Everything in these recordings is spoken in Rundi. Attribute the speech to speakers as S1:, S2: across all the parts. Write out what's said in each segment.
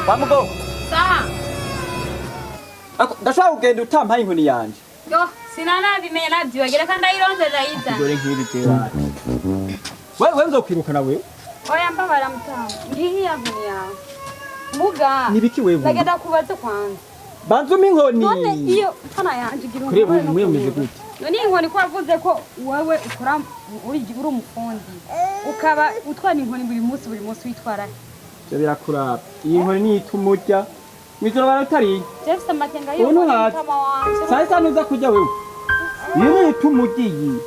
S1: Wamugo.
S2: Sa.
S1: Ndashaka kugenda utampaye inkoni yanje.
S2: Yo, sinanabimenya navyibagira kandi ayirondera yiza.
S1: Dore nk'iri tewa. Wewe nzokwirukana wewe.
S2: Oya mbabara mutamu. Ngiyi yankoni yawe. Muga.
S1: Nibiki wewe?
S2: Ndagenda kubaza kwanza.
S1: Banzuma inkoni.
S2: None iyo tana yanje igira
S1: Kuri mwe meze gute?
S2: None inkoni ko wavuze ko wewe ukora uri umufundi. Ukaba utwana inkoni buri munsi witwara.
S1: Byo birakuraba. Iyi nkoni ni itumurya. Mwijoro barutari.
S2: Jefse matenga yo
S1: mutama
S2: wanje.
S1: Sasa nuza kujya wewe. Iyi ni itumurya iyi.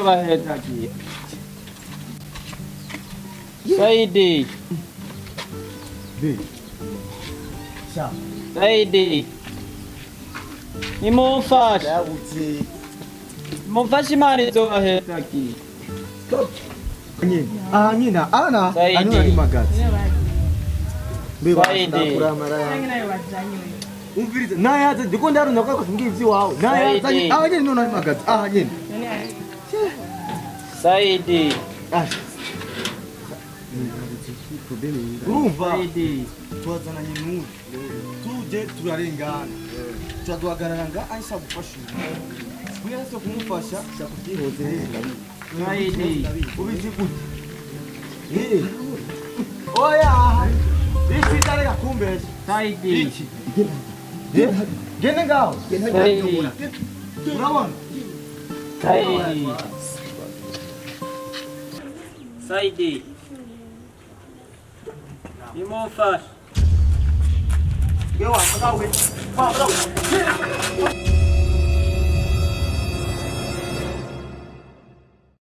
S1: Bahetaji. Saidi. Saidi. Nimufasha. Mufasha imani zo bahetaji.
S3: Nyina ana
S1: Saidi.
S3: ari magazi.
S1: Saidi.
S3: Umviriza nayaza ndiko ndarunya kwa kufungizi wao. Nayaza nyina nino ari magazi. Nyina.
S1: Saidi.
S3: Urumva
S1: Saidi.
S3: twazananye n'ubu tuje turarengana turaduhagarara nga ahise gufasha kugira se kumufasha cyakubyihoze
S1: Saidi.
S3: ubizi gute oya bisi tareka ntumbeshe
S1: Saidi.
S3: iki gende ngaho
S1: Saidi.
S3: urabona
S1: Saidi. Saidi. Nimufashe.
S3: yewe wa mugabo we